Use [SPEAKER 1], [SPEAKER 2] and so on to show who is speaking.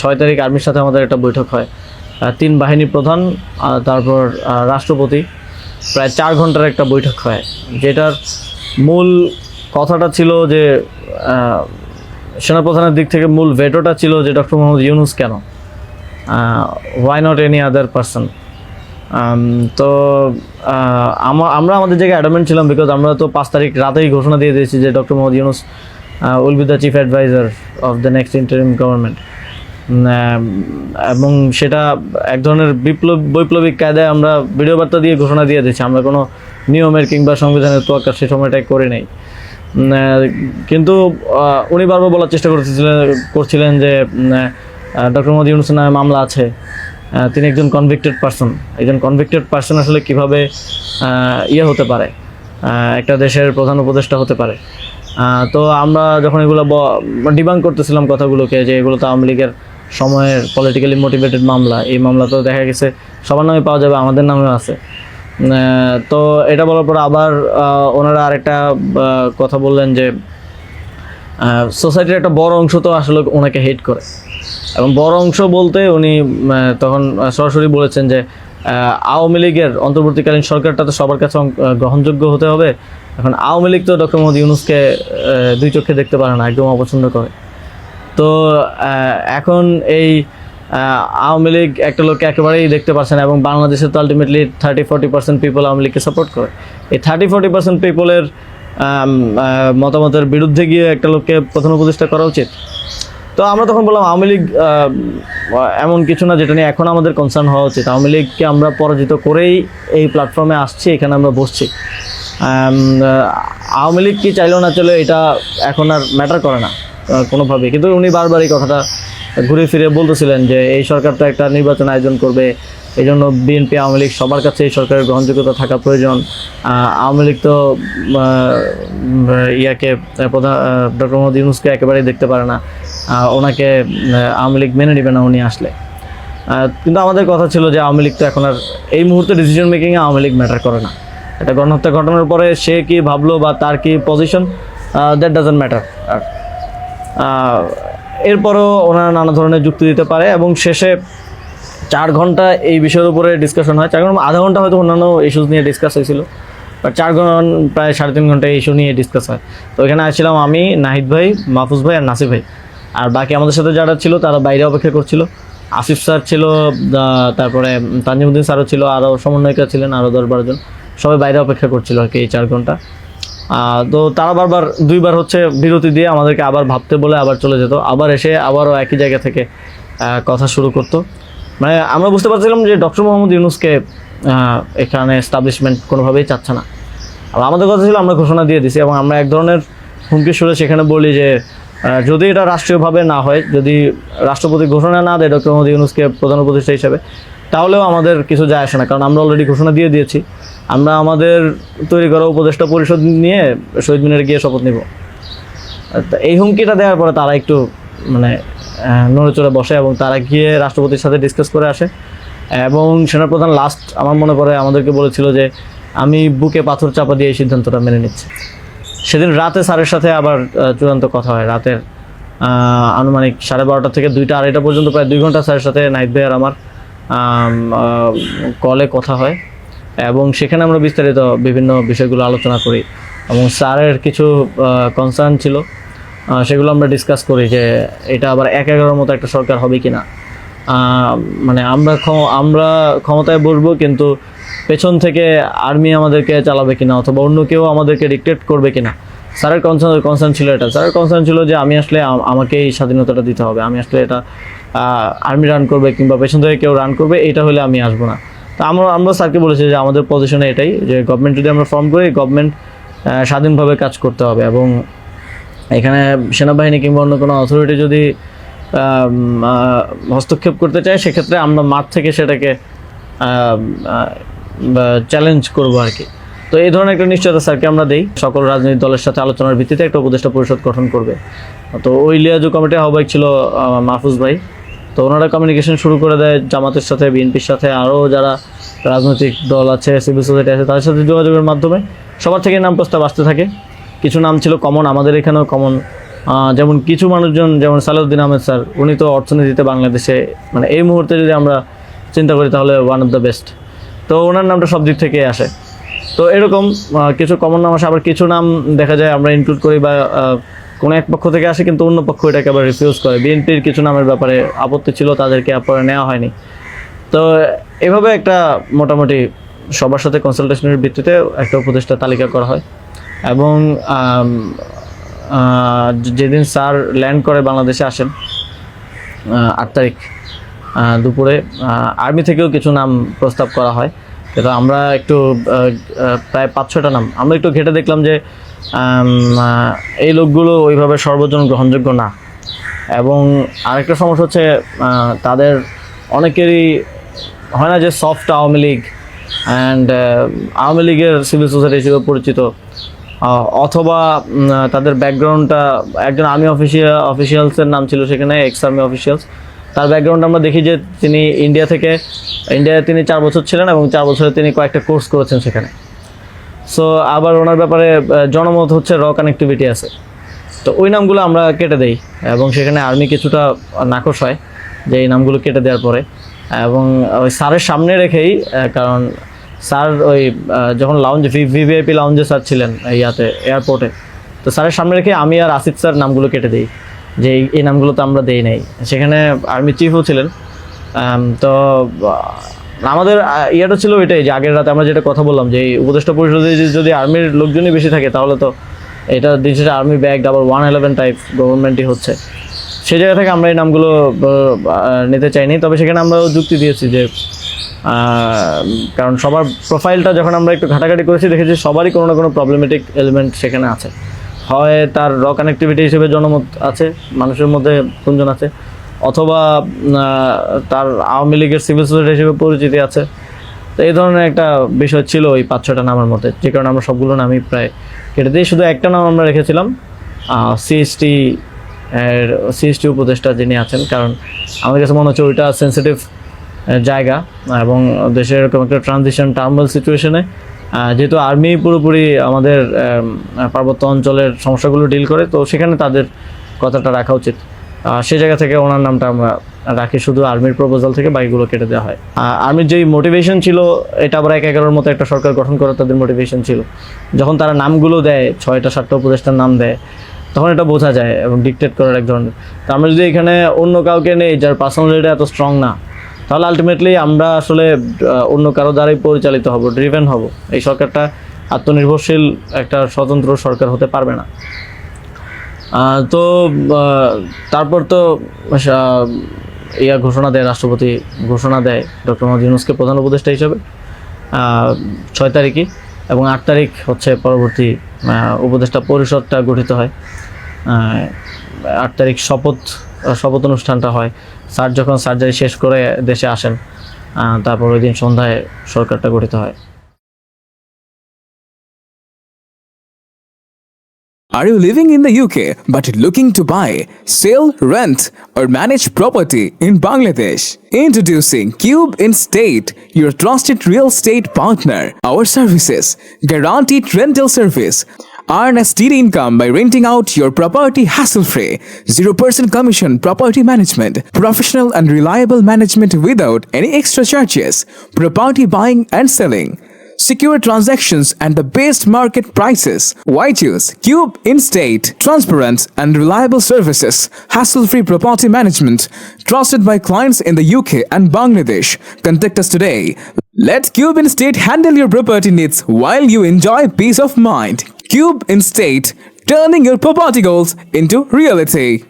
[SPEAKER 1] 6 তারিখ আর্মির সাথে আমাদের একটা বৈঠক হয়, 3 বাহিনী প্রধান, তারপর রাষ্ট্রপতি, প্রায় 4 ঘন্টার একটা বৈঠক হয়, যেটার মূল কথাটা ছিল যে সেনাপ্রধানের দিক থেকে মূল ভেটোটা ছিল যে ডক্টর মোহাম্মদ ইউনূস কেন, why not any other person. তো আমরা আমাদের জায়গায় অ্যাডামেন্ট ছিলাম, বিকজ আমরা তো 5 তারিখ রাতেই ঘোষণা দিয়ে দিয়েছি যে doctor Mohammad Yunus will be the chief adviser of the next interim government, এবং সেটা এক ধরনের বৈপ্লবিক কায়দায় আমরা ভিডিও বার্তা দিয়ে ঘোষণা দিয়ে দিয়েছি। আমরা কোনো নিয়মের কিংবা সংবিধানের তোয়াক্কা সে সময়টাই করে নেই। কিন্তু উনি বারবার বলার চেষ্টা করছিলেন যে ডক্টর মোহাম্মদ ইউনূসের নামে মামলা আছে, তিনি একজন কনভিক্টেড পারসন। একজন কনভিক্টেড পারসন আসলে কীভাবে হতে পারে, একটা দেশের প্রধান উপদেষ্টা হতে পারে। তো আমরা যখন এগুলো ডিবাঙ্ক করতেছিলাম কথাগুলোকে, যে এগুলো তো আওয়ামী লীগের সময়ের পলিটিক্যালি মোটিভেটেড মামলা, এই মামলা তো দেখা গেছে সবার নামে পাওয়া যাবে, আমাদের নামেও আছে। তো এটা বলার পর আবার ওনারা আরেকটা কথা বললেন যে সোসাইটির একটা বড় অংশ তো আসলে ওনাকে হেট করে, এবং বড় অংশ বলতে উনি তখন সরাসরি বলেছেন যে আওয়ামী লীগের অন্তর্বর্তীকালীন সরকারটা তো সবার কাছে গ্রহণযোগ্য হতে হবে। এখন আওয়ামী লীগ তো ডক্টর মোহাম্মদ ইউনূসকে 2 চোখে দেখতে পারে না, একদম অপছন্দ করে। তো এখন এই আওয়ামী লীগ একটা লোককে একেবারেই দেখতে পাচ্ছে না, এবং বাংলাদেশে তো আলটিমেটলি 30-40% পিপল আওয়ামী লীগকে সাপোর্ট করে। এই 30-40% পিপলের মতামতের বিরুদ্ধে গিয়ে একটা লোককে প্রধান উপদেষ্টা করা উচিত। তো আমরা তখন বললাম আওয়ামী লীগ এমন কিছু না যেটা নিয়ে এখন আমাদের কনসার্ন হওয়া উচিত। আওয়ামী লীগকে আমরা পরাজিত করেই এই প্ল্যাটফর্মে আসছি, এখানে আমরা বসছি। আওয়ামী লীগ কি চাইলেও না চলে এটা এখন আর ম্যাটার করে না কোনোভাবেই। কিন্তু উনি বারবার এই কথাটা ঘুরে ফিরে বলতেছিলেন যে এই সরকার তো একটা নির্বাচন আয়োজন করবে, এই জন্য বিএনপি আওয়ামী লীগ সবার কাছে এই সরকারের গ্রহণযোগ্যতা থাকা প্রয়োজন। আওয়ামী লীগ তো প্রধান ডক্টর মোহাম্মদ ইউনূসকে একেবারেই দেখতে পারে না, ওনাকে আওয়ামী লীগ মেনে নেবে না উনি আসলে। কিন্তু আমাদের কথা ছিল যে আওয়ামী লীগ তো এখন আর এই মুহূর্তে ডিসিশন মেকিংয়ে আওয়ামী লীগ ম্যাটার করে না। এটা গণহত্যা ঘটনার পরে সে কি ভাবলো বা তার কি পজিশন, দ্যাট ডাজন্ট ম্যাটার। আর এরপরও ওনারা নানা ধরনের যুক্তি দিতে পারে, এবং শেষে 4 ঘন্টা এই বিষয়ের উপরে ডিসকাশন হয়। 4 ঘন্টা, আধা ঘন্টা হয়তো অন্যান্য ইস্যুস নিয়ে ডিসকাস হয়েছিল, বাট 4 ঘন্টা প্রায় 3.5 ঘন্টা ইস্যু নিয়ে ডিসকাস হয়। তো এখানে আসছিলাম আমি, নাহিদ ভাই, মাহফুজ ভাই আর নাসির ভাই, আর বাকি আমাদের সাথে যারা ছিল তারা বাইরে অপেক্ষা করছিল। আসিফ স্যার ছিল, তারপরে তানজিমুদ্দিন স্যারও ছিল, আরও সমন্বয়িকা ছিলেন আরও 10-12 জন, সবাই বাইরে অপেক্ষা করছিল আর কি এই 4 ঘন্টা। তো তারা বারবার 2বার হচ্ছে বিরতি দিয়ে আমাদেরকে আবার ভাবতে বলে আবার চলে যেত, আবার এসে আবারও একই জায়গা থেকে কথা শুরু করতো। মানে আমরা বুঝতে পারছিলাম যে ডক্টর মোহাম্মদ ইউনূসকে এখানে এস্টাবলিশমেন্ট কোনোভাবেই চাচ্ছে না। আর আমাদের কথা ছিল আমরা ঘোষণা দিয়ে দিছি, এবং আমরা এক ধরনের হুমকি সুরে সেখানে বলি যে যদি এটা রাষ্ট্রীয়ভাবে না হয়, যদি রাষ্ট্রপতি ঘোষণা না দেয় ডক্টর মোহাম্মদ ইউনূসকে প্রধান উপদেষ্টা হিসেবে, তাহলেও আমাদের কিছু যায় আসে না, কারণ আমরা অলরেডি ঘোষণা দিয়ে দিয়েছি। আমরা আমাদের তৈরি করা উপদেষ্টা পরিষদ নিয়ে শহীদ মিনারে গিয়ে শপথ নিব। এই হুমকিটা দেওয়ার পরে তারা একটু মানে নড়ে চড়ে বসে, এবং তারা গিয়ে রাষ্ট্রপতির সাথে ডিসকাস করে আসে। এবং সেনাপ্রধান লাস্ট আমার মনে পড়ে আমাদেরকে বলেছিল যে আমি বুকে পাথর চাপা দিয়ে এই সিদ্ধান্তটা মেনে নিচ্ছি। সেদিন রাতে স্যারের সাথে আবার চূড়ান্ত কথা হয়, রাতের আনুমানিক 12:30 থেকে 2টা-2:30 পর্যন্ত প্রায় 2 ঘন্টা স্যারের সাথে নাহিদ ভাই আর আমার কলে কথা হয়, এবং সেখানে আমরা বিস্তারিত বিভিন্ন বিষয়গুলো আলোচনা করি, এবং স্যারের কিছু কনসার্ন ছিল সেগুলো আমরা ডিসকাস করি যে এটা আবার 1-11 মতো একটা সরকার হবে কি না। মানে আমরা ক্ষমতায় বসবো, কিন্তু পেছন থেকে আর্মি আমাদেরকে চালাবে কিনা, অথবা অন্য কেউ আমাদেরকে ডিক্টেট করবে কিনা। স্যারের কনসার্ন ছিল এটা। স্যারের কনসার্ন ছিল যে আমি আসলে আমাকেই স্বাধীনতাটা দিতে হবে, আমি আসলে এটা আর্মি রান করবে কিংবা পেছন থেকে কেউ রান করবে, এটা হলে আমি আসবো না। তো আমরা স্যারকে বলেছি যে আমাদের পজিশনে এটাই, যে গভর্নমেন্ট যদি আমরা ফর্ম করি, গভর্নমেন্ট স্বাধীনভাবে কাজ করতে হবে, এবং এখানে সেনাবাহিনী কিংবা অন্য কোনো অথরিটি যদি হস্তক্ষেপ করতে চায়, সেক্ষেত্রে আমরা মাঠ থেকে সেটাকে চ্যালেঞ্জ করবো আর কি। তো এই ধরনের একটা নিশ্চয়তা স্যারকে আমরা দেই। সকল রাজনৈতিক দলের সাথে আলোচনার ভিত্তিতে একটা উপদেষ্টা পরিষদ গঠন করবে। তো ওই লিয়াজু কমিটির আহ্বায়ক ছিল মাহফুজ ভাই। তো ওনারা কমিউনিকেশন শুরু করে দেয় জামাতের সাথে, বিএনপির সাথে, আরও যারা রাজনৈতিক দল আছে, সিভিল সোসাইটি আছে, তাদের সাথে যোগাযোগের মাধ্যমে সবার থেকে নাম প্রস্তাব আসতে থাকে। কিছু নাম ছিল কমন, আমাদের এখানেও কমন যেমন কিছু মানুষজন, যেমন সালাউদ্দিন আহমেদ স্যার, উনি তো অর্থনীতিতে বাংলাদেশে মানে এই মুহূর্তে যদি আমরা চিন্তা করি তাহলে ওয়ান অফ দ্য বেস্ট। তো ওনার নামটা সব দিক থেকে আসে। তো এরকম কিছু কমন নাম আসে, আবার কিছু নাম দেখা যায় আমরা ইনক্লুড করি বা কোনো এক পক্ষ থেকে আসে কিন্তু অন্য পক্ষ এটাকে আবার রিফিউজ করে। বিএনপির কিছু নামের ব্যাপারে আপত্তি ছিল, তাদেরকে পরে নেওয়া হয়নি। তো এভাবে একটা মোটামুটি সবার সাথে কনসালটেশনের ভিত্তিতে একটা উপদেষ্টা তালিকা করা হয়। এবং যেদিন স্যার ল্যান্ড করে বাংলাদেশে আসেন 8 তারিখ দুপুরে, আর্মি থেকেও কিছু নাম প্রস্তাব করা হয়। কিন্তু আমরা একটু প্রায় 5-6টা নাম আমরা একটু ঘেটে দেখলাম যে এই লোকগুলো ওইভাবে সর্বজন গ্রহণযোগ্য না। এবং আরেকটা সমস্যা হচ্ছে তাদের অনেকেরই হয় না যে সফট আওয়ামী লীগ অ্যান্ড আওয়ামী লীগের সিভিল সোসাইটি হিসেবে পরিচিত, অথবা তাদের ব্যাকগ্রাউন্ডটা একজন আর্মি অফিসিয়ালসের নাম ছিল সেখানে, এক্স আর্মি অফিসিয়ালস। তার ব্যাকগ্রাউন্ড আমরা দেখি যে তিনি ইন্ডিয়ায় তিনি 4 বছর ছিলেন এবং 4 বছরে তিনি কয়েকটা কোর্স করেছেন সেখানে। সো আবার ওনার ব্যাপারে জনমত হচ্ছে র কানেক্টিভিটি আছে। তো ওই নামগুলো আমরা কেটে দেই এবং সেখানে আর্মি কিছুটা নাকশ হয় যে এই নামগুলো কেটে দেওয়ার পরে। এবং ওই স্যারের সামনে রেখেই, কারণ স্যার ওই যখন ভিভিআইপি লাউঞ্জে স্যার ছিলেন ইয়াতে এয়ারপোর্টে, তো স্যারের সামনে রেখে আমি আর আসিফ স্যার নামগুলো কেটে দিই যে এই নামগুলো তো আমরা দেই নাই। সেখানে আর্মি চিফও ছিলেন। তো আমাদের ইয়েটা ছিল এটাই যে আগের রাতে আমরা যেটা কথা বললাম যে এই উপদেষ্টা পরিষদে যদি আর্মির লোকজনই বেশি থাকে তাহলে তো এটা দিন শেষে আর্মি ব্যাগ আবার 111 টাইপ গভর্নমেন্টই হচ্ছে। সেই জায়গা থেকে আমরা এই নামগুলো নিতে চাইনি। তবে সেখানে আমরা যুক্তি দিয়েছি যে কারণ সবার প্রোফাইলটা যখন আমরা একটু ঘাটাঘাটি করেছি দেখেছি সবারই কোনো না কোনো প্রবলেমেটিক এলিমেন্ট সেখানে আছে। হয় তার র কানেক্টিভিটি হিসেবে জনমত আছে, মানুষের মধ্যে গুঞ্জন আছে, অথবা তার আওয়ামী লীগের সিভিল সোসাইটি হিসেবে পরিচিতি আছে। তো এই ধরনের একটা বিষয় ছিল ওই 5-6টা নামের মধ্যে, যে কারণে আমরা সবগুলো নামই প্রায় কেটে দিই। শুধু একটা নাম আমরা রেখেছিলাম সিএসটি উপদেষ্টা যিনি আছেন, কারণ আমার কাছে মনে হচ্ছে ওইটা সেন্সিটিভ জায়গা এবং দেশের এরকম একটা ট্রানজিশন টার্মাল সিচুয়েশনে যেহেতু আর্মি পুরোপুরি আমাদের পার্বত্য অঞ্চলের সমস্যাগুলো ডিল করে, তো সেখানে তাদের কথাটা রাখা উচিত। সেই জায়গা থেকে ওনার নামটা আমরা রাখি, শুধু আর্মির প্রপোজাল থেকে বাকিগুলো কেটে দেওয়া হয়। আর্মির যেই মোটিভেশন ছিল এটা আবার 1-11-এর মতো একটা সরকার গঠন করার তাদের মোটিভেশন ছিল। যখন তারা নামগুলো দেয় 6টা-7টা উপদেষ্টার নাম দেয় তখন এটা বোঝা যায় এবং ডিকটেট করার এক ধরনের। তো আমরা যদি এখানে অন্য কাউকে নেই যার পার্সোনালিটি এত স্ট্রং না, তাহলে আলটিমেটলি আমরা আসলে অন্য কারো দ্বারাই পরিচালিত হব, ড্রিভেন হব। এই সরকারটা আত্মনির্ভরশীল একটা স্বতন্ত্র সরকার হতে পারবে না। তো তারপর তো ঘোষণা দেয়, রাষ্ট্রপতি ঘোষণা দেয় ডক্টর মোহাম্মদ ইউনূসকে প্রধান উপদেষ্টা হিসেবে 6 তারিখই, এবং 8 তারিখ হচ্ছে পরবর্তী উপদেষ্টা পরিষদটা গঠিত হয়। 8 তারিখ শপথ অনুষ্ঠানটা হয়। স্যার যখন সার্জারি শেষ করে দেশে আসেন তারপর ওই দিন সন্ধ্যায় সরকারটা গঠিত হয়।
[SPEAKER 2] Are you living in the UK but looking to buy, sell, rent, or manage property in Bangladesh? Introducing Cube Instate, your trusted real estate partner. Our services, guaranteed rental service. Earn a steady income by renting out your property hassle-free. 0% commission property management. Professional and reliable management without any extra charges. Property buying and selling. Secure transactions and the best market prices. Why choose Cube Instate? Transparent and reliable services, hassle-free property management, trusted by clients in the UK and Bangladesh. Contact us today. Let Cube Instate handle your property needs while you enjoy peace of mind. Cube Instate, turning your property goals into reality.